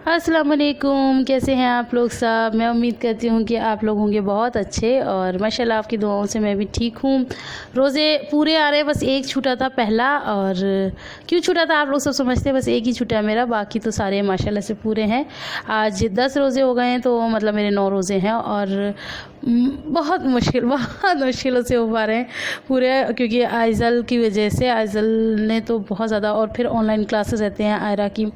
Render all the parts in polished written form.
अस्सलाम वालेकुम, कैसे हैं आप लोग सब। मैं उम्मीद करती हूँ कि आप लोग होंगे बहुत अच्छे और माशाल्लाह आपकी दुआओं से मैं भी ठीक हूँ। रोज़े पूरे आ रहे हैं, बस एक छूटा था पहला। और क्यों छूटा था आप लोग सब समझते हैं, बस एक ही छूटा है मेरा, बाकी तो सारे माशाल्लाह से पूरे हैं। आज 10 रोज़े हो गए हैं, तो मतलब मेरे 9 रोज़े हैं और बहुत मुश्किलों से हो पा रहे हैं पूरे, क्योंकि आइज़ल की वजह से। आइज़ल ने तो बहुत ज़्यादा, और फिर ऑनलाइन क्लासेस रहते हैं आयरा की,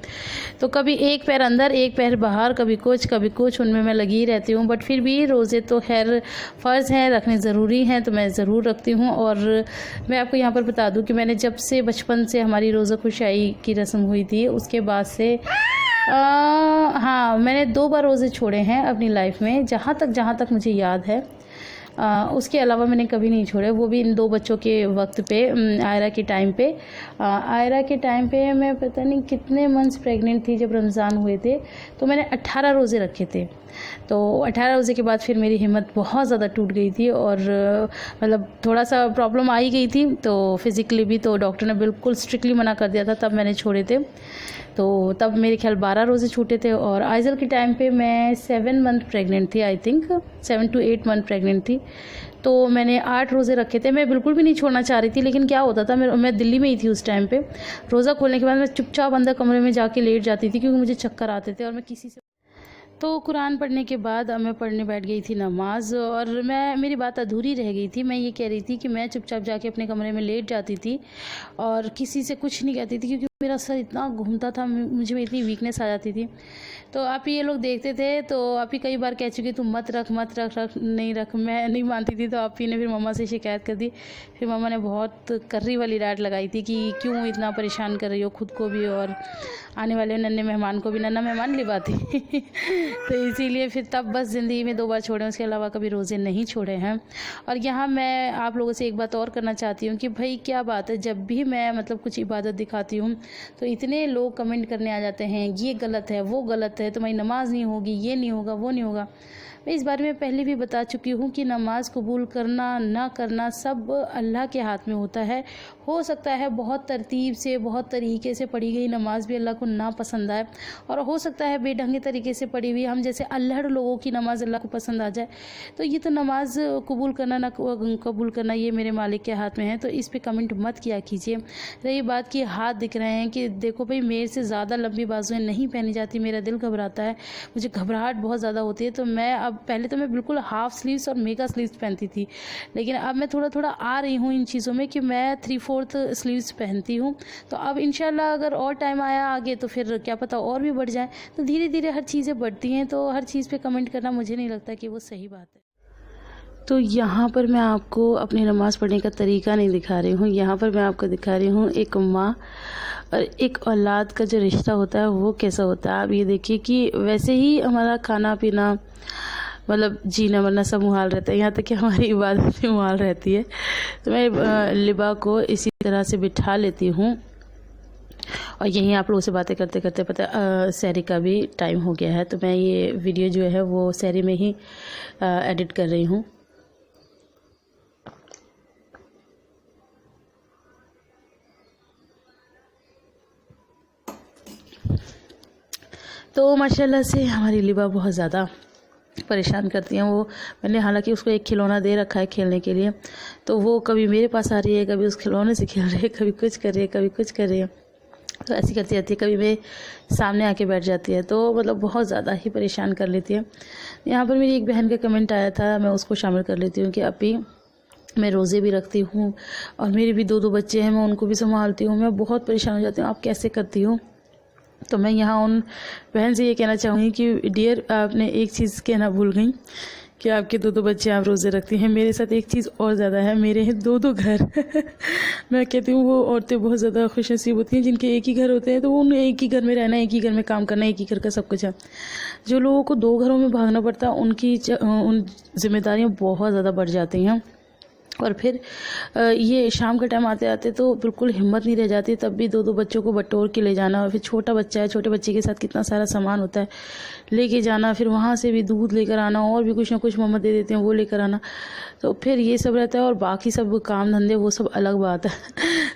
तो कभी एक पैर अंदर एक पैर बाहर, कभी कुछ उनमें मैं लगी ही रहती हूँ। बट फिर भी रोज़े तो खैर फ़र्ज़ हैं, रखने ज़रूरी हैं, तो मैं ज़रूर रखती हूँ। और मैं आपको यहाँ पर बता दूँ कि मैंने जब से बचपन से हमारी रोज़ा खुशाई की रस्म हुई थी, उसके बाद से हाँ, मैंने 2 बार रोज़े छोड़े हैं अपनी लाइफ में, जहाँ तक मुझे याद है। उसके अलावा मैंने कभी नहीं छोड़े, वो भी इन 2 बच्चों के वक्त पे, आयरा के टाइम पे। आयरा के टाइम पे मैं पता नहीं कितने मंथ्स प्रेग्नेंट थी जब रमज़ान हुए थे, तो मैंने 18 रोज़े रखे थे। तो 18 रोज़े के बाद फिर मेरी हिम्मत बहुत ज़्यादा टूट गई थी और मतलब थोड़ा सा प्रॉब्लम आ ही गई थी, तो फिज़िकली भी। तो डॉक्टर ने बिल्कुल स्ट्रिक्टली मना कर दिया था, तब मैंने छोड़े थे। तो तब मेरे ख्याल 12 रोज़े छूटे थे। और आइज़ल के टाइम पे मैं 7 मंथ प्रेग्नेंट थी, I think 7 to 8 month pregnant थी। तो मैंने 8 रोज़े रखे थे। मैं बिल्कुल भी नहीं छोड़ना चाह रही थी, लेकिन क्या होता था, मैं दिल्ली में ही थी उस टाइम पे। रोज़ा खोलने के बाद मैं चुपचाप अंदर कमरे में जाके लेट जाती थी, क्योंकि मुझे चक्कर आते थे और मैं किसी से। तो कुरान पढ़ने के बाद अब मैं पढ़ने बैठ गई थी नमाज़, और मेरी बात अधूरी रह गई थी। मैं ये कह रही थी कि मैं चुपचाप जाके अपने कमरे में लेट जाती थी और किसी से कुछ नहीं कहती थी, क्योंकि मेरा सर इतना घूमता था, मुझे में इतनी वीकनेस आ जाती थी। तो आप ये लोग देखते थे, तो आप ही कई बार कह चुकी तुम मत रख नहीं रख। मैं नहीं मानती थी, तो आप ही ने फिर मम्मा से शिकायत कर दी। फिर मम्मा ने बहुत कर्री वाली डांट लगाई थी कि क्यों इतना परेशान कर रही हो खुद को भी और आने वाले नन्हे मेहमान को भी। नन्हा मेहमान लिबाती तो इसीलिए फिर तब बस ज़िंदगी में 2 बार छोड़े, उसके अलावा कभी रोज़े नहीं छोड़े हैं। और यहाँ मैं आप लोगों से एक बात और करना चाहती हूँ कि भाई क्या बात है, जब भी मैं मतलब कुछ इबादत दिखाती हूँ तो इतने लोग कमेंट करने आ जाते हैं, ये गलत है, वो गलत है, तुम्हारी नमाज नहीं होगी, ये नहीं होगा, वो नहीं होगा। मैं इस बारे में पहले भी बता चुकी हूँ कि नमाज कबूल करना ना करना सब अल्लाह के हाथ में होता है। हो सकता है बहुत तरतीब से, बहुत तरीके से पढ़ी गई नमाज भी अल्लाह को ना पसंद आए, और हो सकता है बेढंगे तरीके से पढ़ी हुई हम जैसे अल्हड़ लोगों की नमाज अल्लाह को पसंद आ जाए। तो ये तो नमाज कबूल करना ना कबूल करना ये मेरे मालिक के हाथ में है, तो इस पे कमेंट मत किया कीजिए। रही बात कि हाथ दिख रहे हैं, कि देखो भाई मेरे से ज़्यादा लंबी बाजुएं नहीं पहनी जाती, मेरा दिल घबराता है, मुझे घबराहट बहुत ज़्यादा होती है। तो मैं अब, पहले तो मैं बिल्कुल हाफ स्लीव्स और मेगा स्लीव्स पहनती थी, लेकिन अब मैं थोड़ा थोड़ा आ रही हूँ इन चीज़ों में कि मैं 3/4 स्लीव्स पहनती हूँ। तो अब इंशाल्लाह अगर और टाइम आया आगे तो फिर क्या पता और भी बढ़ जाए। तो धीरे धीरे हर चीज़ें बढ़ती हैं, तो हर चीज़ पे कमेंट करना मुझे नहीं लगता कि वो सही बात है। तो यहाँ पर मैं आपको अपनी नमाज़ पढ़ने का तरीका नहीं दिखा रही हूँ, यहाँ पर मैं आपको दिखा रही हूँ एक माँ और एक औलाद का जो रिश्ता होता है वो कैसा होता है। आप ये देखिए कि वैसे ही हमारा खाना पीना, मतलब जीना मरना सब मुहाल रहता है, यहाँ तक कि हमारी इबादत भी मुहाल रहती है। तो मैं लिबा को इसी तरह से बिठा लेती हूँ, और यहीं आप लोगों से बातें करते करते पता सहरी का भी टाइम हो गया है। तो मैं ये वीडियो जो है वो सहरी में ही एडिट कर रही हूँ। तो माशाल्लाह से हमारी लिबा बहुत ज़्यादा परेशान करती हैं। वो, मैंने हालांकि उसको एक खिलौना दे रखा है खेलने के लिए, तो वो कभी मेरे पास आ रही है, कभी उस खिलौने से खेल रही है, कभी कुछ कर रही है, कभी कुछ कर रही है। तो ऐसी करती रहती है, कभी मेरे सामने आके बैठ जाती है, तो मतलब बहुत ज़्यादा ही परेशान कर लेती है। यहाँ पर मेरी एक बहन का कमेंट आया था, मैं उसको शामिल कर लेती हूँ कि अभी मैं रोज़े भी रखती हूँ और मेरे भी 2 बच्चे हैं, मैं उनको भी संभालती हूँ, मैं बहुत परेशान हो जाती हूँ, आप कैसे करती हूँ। तो मैं यहाँ उन बहन से ये कहना चाहूँगी कि डियर, आपने एक चीज़ कहना भूल गई कि आपके 2 बच्चे आप रोज़े रखती हैं। मेरे साथ एक चीज़ और ज़्यादा है, मेरे हैं 2 घर मैं कहती हूँ वो औरतें बहुत ज़्यादा खुशनसीब होती हैं जिनके एक ही घर होते हैं, तो उन एक ही घर में रहना, एक ही घर में काम करना, एक ही घर का सब कुछ है। जो लोगों को 2 घरों में भागना पड़ता है, उनकी उन जिम्मेदारियाँ बहुत ज़्यादा बढ़ जाती हैं। और फिर ये शाम के टाइम आते आते तो बिल्कुल हिम्मत नहीं रह जाती, तब भी दो दो बच्चों को बटोर के ले जाना। और फिर छोटा बच्चा है, छोटे बच्चे के साथ कितना सारा सामान होता है, लेके जाना, फिर वहाँ से भी दूध लेकर आना, और भी कुछ ना कुछ मम्मा दे देते हैं वो लेकर आना। तो फिर ये सब रहता है, और बाकी सब काम धंधे वो सब अलग बात है।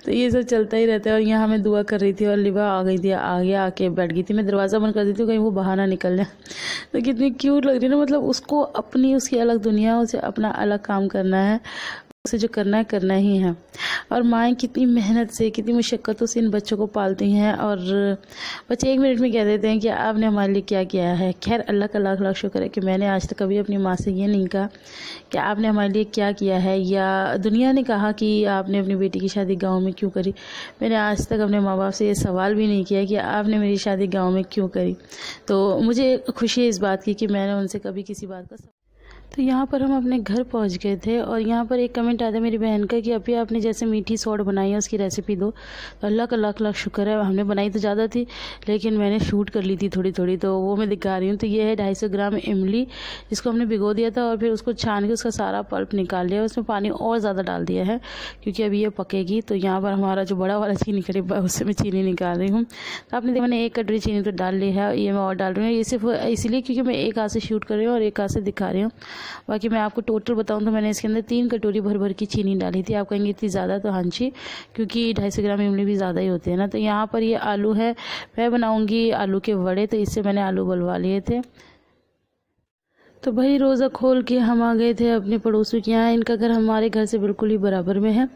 तो ये सब चलता ही रहता है। और यहाँ मैं दुआ कर रही थी और लिबा आ गई थी, आगे आके बैठ गई थी। मैं दरवाज़ा बंद कर देती हूँ कहीं वो बाहर ना निकल जाए। तो कितनी क्यूट लग रही है ना, मतलब उसको अपनी उसकी अलग दुनिया, उसे अपना अलग काम करना है, उसे जो करना है करना ही है। और माएँ कितनी मेहनत से, कितनी मुशक्क़तों से इन बच्चों को पालती हैं, और बच्चे 1 मिनट में कह देते हैं कि आपने हमारे लिए क्या किया है। खैर अल्लाह का लाख लाख शुक्र है कि मैंने आज तक कभी अपनी माँ से ये नहीं कहा कि आपने हमारे लिए क्या किया है, या दुनिया ने कहा कि आपने अपनी बेटी की शादी गाँव में क्यों करी। मैंने आज तक अपने माँ बाप से ये सवाल भी नहीं किया कि आपने मेरी शादी गाँव में क्यों करी। तो मुझे खुशी है इस बात की कि मैंने उनसे कभी किसी बात का। तो यहाँ पर हम अपने घर पहुँच गए थे, और यहाँ पर एक कमेंट आया था मेरी बहन का कि अभी आपने जैसे मीठी सौड़ बनाई है उसकी रेसिपी दो। तो अल्लाह का लाख लाख शुक्र है, हमने बनाई तो ज़्यादा थी लेकिन मैंने शूट कर ली थी थोड़ी थोड़ी, तो वो मैं दिखा रही हूँ। तो ये है 250 ग्राम इमली, जिसको हमने भिगो दिया था और फिर उसको छान के उसका सारा पल्प निकाल लिया। उसमें पानी और ज़्यादा डाल दिया है क्योंकि अभी ये पकेगी। तो यहाँ पर हमारा जो बड़ा वाला चीनी कड़ी उससे मैं चीनी निकाल रही हूँ। तो आपने देखा मैंने 1 कटोरी चीनी तो डाल ली है, ये मैं और डाल रही हूँ। ये सिर्फ इसीलिए क्योंकि मैं एक हाथ से शूट कर रही हूँ और एक हाथ से दिखा रही हूँ। बाकी मैं आपको टोटल बताऊं तो मैंने इसके अंदर 3 कटोरी भर भर की चीनी डाली थी। आप कहेंगे इतनी ज़्यादा, तो हाँ जी, क्योंकि 250 ग्राम इमली भी ज़्यादा ही होती है ना। तो यहाँ पर ये आलू है, मैं बनाऊंगी आलू के वड़े, तो इससे मैंने आलू उबलवा लिए थे। तो भाई रोज़ा खोल के हम आ गए थे अपने पड़ोसियों के यहाँ। इनका घर हमारे घर से बिल्कुल ही बराबर में है,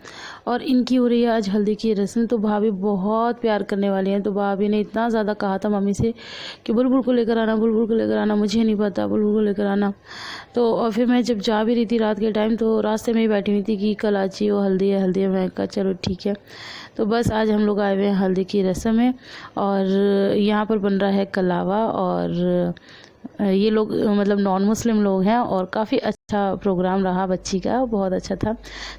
और इनकी हो रही है आज हल्दी की रस्म। तो भाभी बहुत प्यार करने वाली हैं। तो भाभी ने इतना ज़्यादा कहा था मम्मी से कि बुलबुल को लेकर आना, बुलबुल को लेकर आना, मुझे नहीं पता, बुलबुल को लेकर आना। तो और फिर मैं जब जा भी रही थी रात के टाइम, तो रास्ते में ही बैठी हुई थी कि कल आची वो हल्दी है, हल्दी है। मैं कहा चलो ठीक है। तो बस आज हम लोग आए हुए हैं हल्दी की रस्म में, और यहाँ पर बन रहा है कलावा। और ये लोग मतलब नॉन मुस्लिम लोग हैं, और काफ़ी अच्छा प्रोग्राम रहा बच्ची का, बहुत अच्छा था।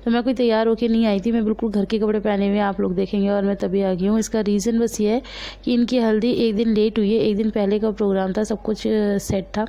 तो मैं कोई तैयार होके नहीं आई थी, मैं बिल्कुल घर के कपड़े पहने हुए आप लोग देखेंगे, और मैं तभी आ गई हूँ। इसका रीज़न बस ये है कि इनकी हल्दी एक दिन लेट हुई है। एक दिन पहले का प्रोग्राम था, सब कुछ सेट था,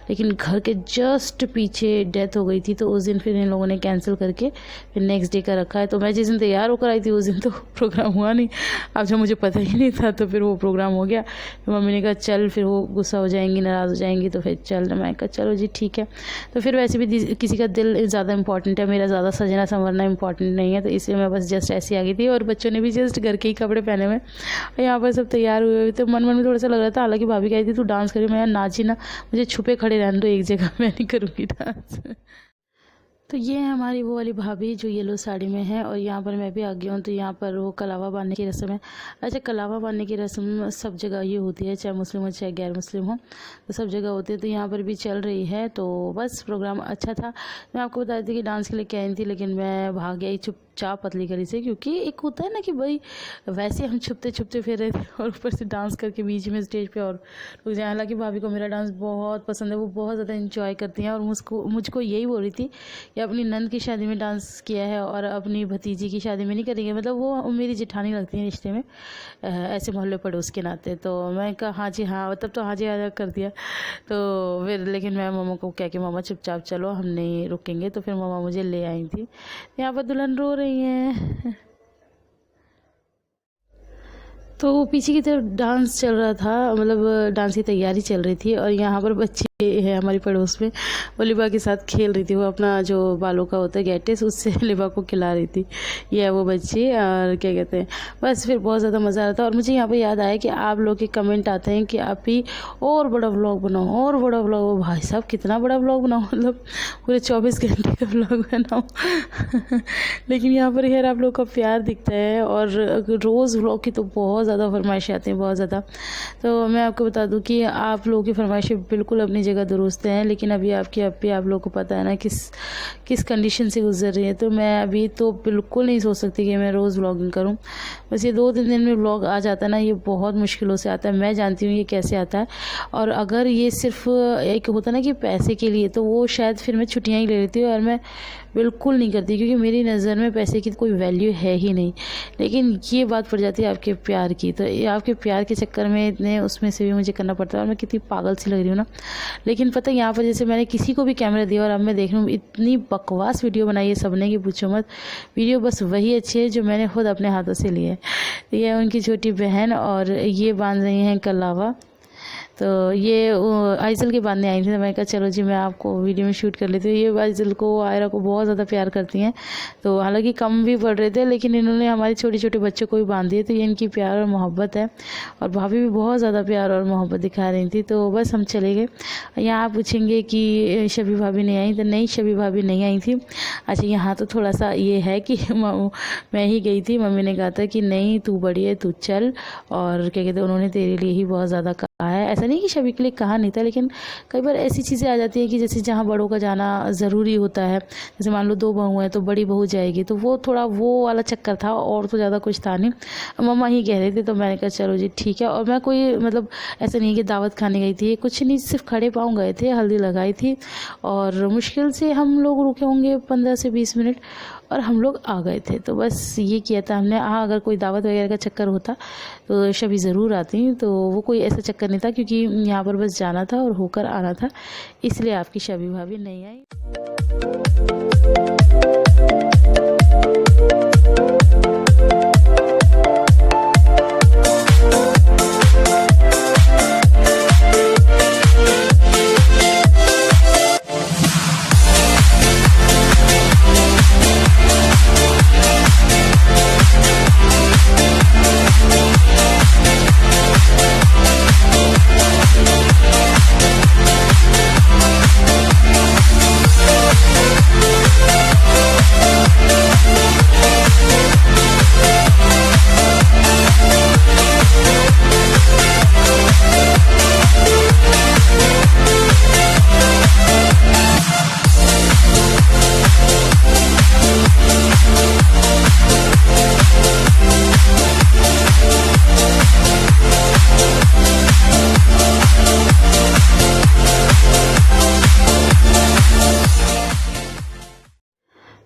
लेकिन घर के जस्ट पीछे डेथ हो गई थी। तो उस दिन फिर इन लोगों ने कैंसिल करके फिर नेक्स्ट डे का रखा है। तो मैं जिस दिन तैयार होकर आई थी उस दिन तो प्रोग्राम हुआ नहीं। अब जब मुझे पता ही नहीं था तो फिर वो प्रोग्राम हो गया। तो मम्मी ने कहा चल, फिर वो गुस्सा हो जाएंगी, नाराज़ हो जाएंगी, तो फिर चल। मैं कहा चलो जी ठीक है। तो फिर वैसे भी किसी का दिल ज़्यादा इंपॉर्टेंट है, मेरा ज़्यादा सजना संवरना इंपॉर्टेंट नहीं है। तो इसलिए मैं बस जस्ट ऐसी आ गई थी, और बच्चों ने भी जस्ट घर के ही कपड़े पहने हुए, और यहाँ पर सब तैयार हुए हुए। तो मन मन में थोड़ा सा लग रहा था, हालांकि भाभी कही थी तू डांस करी। मैं नाची ना, मुझे छुपे खड़े रहने दो एक जगह, मैं नहीं करूँगी डांस। तो ये है हमारी वो वाली भाभी जो येलो साड़ी में है, और यहाँ पर मैं भी आ गया हूँ। तो यहाँ पर वो कलावा बांधने की रस्म है। अच्छा, कलावा बांधने की रस्म सब जगह ये होती है, चाहे मुस्लिम हो चाहे गैर मुस्लिम हो, तो सब जगह होती है। तो यहाँ पर भी चल रही है। तो बस प्रोग्राम अच्छा था। मैं आपको बता दी थी कि डांस के लिए कह रही थी, लेकिन मैं भाग गई चुपचाप पतली गली से, क्योंकि एक होता है ना कि भाई वैसे हम छुपते छुपते फिर रहे थे, और ऊपर से डांस करके बीच में स्टेज पे और रुक जाए। हालांकि भाभी को मेरा डांस बहुत पसंद है, वो बहुत ज़्यादा इंजॉय करती हैं, और मुझको यही बोल रही थी कि अपनी नंद की शादी में डांस किया है और अपनी भतीजी की शादी में नहीं करेंगे। मतलब वो मेरी जेठानी लगती है रिश्ते में, ऐसे मोहल्ले पड़ोस के नाते। तो मैं कहा हाँ जी हाँ, तब तो हाँ जी हाँ कर दिया। तो फिर लेकिन मैं मामा को कह के मामा चुपचाप चलो, हम नहीं रुकेंगे। तो फिर मामा मुझे ले आई थी। यहाँ पर दुल्हन रो रही है। तो पीछे की तरफ डांस चल रहा था, मतलब डांस की तैयारी चल रही थी, और यहाँ पर बच्ची है हमारी पड़ोस में, वो लिबा के साथ खेल रही थी। वो अपना जो बालों का होता है गैटिस, उससे लिबा को खिला रही थी। ये है वो बच्ची, और क्या कहते हैं, बस फिर बहुत ज़्यादा मज़ा आ रहा था। और मुझे यहाँ पे याद आया कि आप लोग के कमेंट आते हैं कि आप ही और बड़ा व्लॉग बनाओ, और बड़ा व्लॉग। भाई साहब कितना बड़ा व्लॉग बनाओ, मतलब पूरे 24 घंटे का व्लॉग बनाओ। लेकिन यहाँ पर खैर आप लोग का प्यार दिखता है, और रोज़ व्लॉग की तो बहुत ज़्यादा फरमाइशें आती हैं, बहुत ज़्यादा। तो मैं आपको बता दूँ कि आप लोगों की फरमाइशें बिल्कुल अपनी जगह दुरुस्त हैं, लेकिन अभी आपकी आप लोगों को पता है ना किस कंडीशन से गुजर रही है। तो मैं अभी तो बिल्कुल नहीं सोच सकती कि मैं रोज़ व्लॉगिंग करूं। बस ये 2-3 दिन में व्लॉग आ जाता है ना, ये बहुत मुश्किलों से आता है। मैं जानती हूँ ये कैसे आता है, और अगर ये सिर्फ एक होता ना कि पैसे के लिए, तो वो शायद फिर मैं छुट्टियाँ ही ले लेती हूँ, और मैं बिल्कुल नहीं करती, क्योंकि मेरी नज़र में पैसे की कोई वैल्यू है ही नहीं। लेकिन ये बात पड़ जाती है आपके प्यार की, तो ये आपके प्यार के चक्कर में इतने उसमें से भी मुझे करना पड़ता है, और मैं कितनी पागल सी लग रही हूँ ना। लेकिन पता है यहाँ पर जैसे मैंने किसी को भी कैमरा दिया और अब मैं देख रही हूँ इतनी बकवास वीडियो बनाई है सबने कि पूछो मत। वीडियो बस वही अच्छी है जो मैंने खुद अपने हाथों से ली है। ये है उनकी छोटी बहन और ये बांध रही हैं कलावा। तो ये आइज़ल के बांधने आई थी, तो मैं कहा चलो जी मैं आपको वीडियो में शूट कर लेती हूँ। ये आइज़ल को आयरा को बहुत ज़्यादा प्यार करती हैं, तो हालांकि कम भी पड़ रहे थे लेकिन इन्होंने हमारे छोटे छोटे बच्चों को भी बांध दिए। तो ये इनकी प्यार और मोहब्बत है और भाभी भी बहुत ज़्यादा प्यार और मोहब्बत दिखा रही थी। तो बस हम चले गए। यहाँ आप पूछेंगे कि शबी भाभी नहीं आई, तो नहीं शबी भाभी नहीं आई थी। अच्छा यहाँ तो थोड़ा सा ये है कि मैं ही गई थी, मम्मी ने कहा था कि नहीं तू बड़ी है तू चल, और क्या कहते हैं उन्होंने तेरे लिए ही बहुत ज़्यादा कहा है। ऐसा नहीं कि शबी के लिए कहा नहीं था, लेकिन कई बार ऐसी चीज़ें आ जाती है कि जैसे जहाँ बड़ों का जाना ज़रूरी होता है, जैसे मान लो 2 बहू हैं तो बड़ी बहू जाएगी, तो वो थोड़ा वो वाला चक्कर था और तो ज़्यादा कुछ था नहीं। मम्मा ही कह रहे थे तो मैंने कहा चलो जी ठीक है। और मैं कोई मतलब ऐसा नहीं कि दावत खाने गई थी, कुछ नहीं, सिर्फ खड़े पाँव गए थे, हल्दी लगाई थी और मुश्किल से हम लोग रुके होंगे 15 से 20 मिनट और हम लोग आ गए थे। तो बस ये किया था हमने। हाँ अगर कोई दावत वगैरह का चक्कर होता तो शबी ज़रूर आती, तो वो कोई ऐसा चक्कर नहीं था क्योंकि यहाँ पर बस जाना था और होकर आना था, इसलिए आपकी शबी भाभी नहीं आई।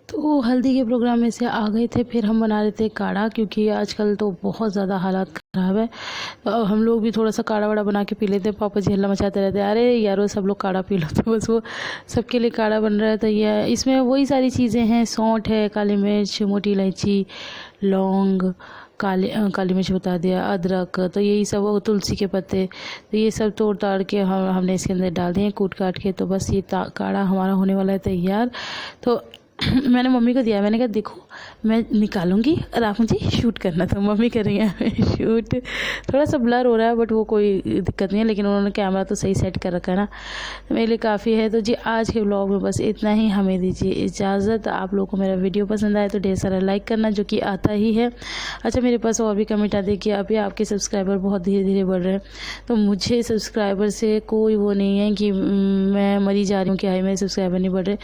तो हल्दी के प्रोग्राम में से आ गए थे, फिर हम बना रहे थे काढ़ा, क्योंकि आजकल तो बहुत ज़्यादा हालात ख़राब है। तो हम लोग भी थोड़ा सा काढ़ा वाड़ा बना के पी लेते। पापा जी हल्ला मचाते रहते, अरे यारो सब लोग काढ़ा पी लो, तो बस वो सबके लिए काढ़ा बन रहा है। तो ये इसमें वही सारी चीज़ें हैं, सौंठ है, काली मिर्च, मोटी इलायची, लौंग, काली मिर्च बता दिया, अदरक, तो यही सब, वो तुलसी के पत्ते, तो ये सब तोड़ ताड़ के हमने इसके अंदर डाल दिए कूट काट के। तो बस ये काढ़ा हमारा होने वाला है तैयार। तो मैंने मम्मी को दिया, मैंने कहा देखो मैं निकालूंगी और आप मुझे शूट करना। तो मम्मी कर रही है शूट, थोड़ा सा ब्लर हो रहा है बट वो कोई दिक्कत नहीं है, लेकिन उन्होंने कैमरा तो सही सेट कर रखा है ना, तो मेरे लिए काफ़ी है। तो जी आज के व्लॉग में बस इतना ही, हमें दीजिए इजाज़त। आप लोगों को मेरा वीडियो पसंद आए तो ढेर सारा लाइक करना, जो कि आता ही है। अच्छा मेरे पास और भी कमेंट आते कि अभी आपके सब्सक्राइबर बहुत धीरे धीरे बढ़ रहे हैं, तो मुझे सब्सक्राइबर से कोई वो नहीं है कि मैं मरी जा रही हूँ कि हाई मेरे सब्सक्राइबर नहीं बढ़ रहे।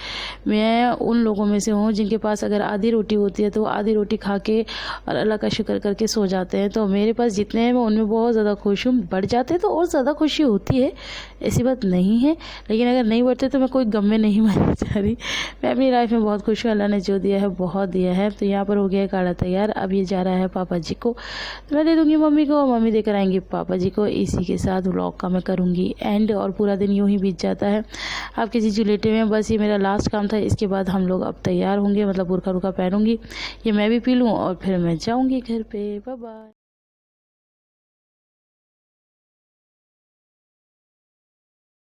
मैं उन लोगों में से हूँ जिनके पास अगर आधी रोटी होती है तो वो आधी रोटी खा के और अल्लाह का शुक्र करके सो जाते हैं। तो मेरे पास जितने हैं मैं उनमें बहुत ज़्यादा खुश हूँ। बढ़ जाते तो और ज़्यादा खुशी होती है, ऐसी बात नहीं है, लेकिन अगर नहीं बढ़ते तो मैं कोई गम में नहीं मरना चाह रही। मैं अपनी लाइफ में बहुत खुश हूँ, अल्लाह ने जो दिया है बहुत दिया है। तो यहाँ पर हो गया काढ़ा तैयार। अब ये जा रहा है पापा जी को, तो मैं दे दूँगी मम्मी को, मम्मी देकर आएंगी पापा जी को। इसी के साथ व्लॉग का मैं करूँगी एंड, और पूरा दिन यूँ ही बीत जाता है। आपके जीजू लेटे हुए हैं, बस ये मेरा लास्ट काम था। इसके बाद हम लोग अब तैयार होंगे, मतलब बुरखा रुखा पहनूंगी, ये मैं भी पी लूँ और फिर मैं जाऊँगी घर पे। Bye bye.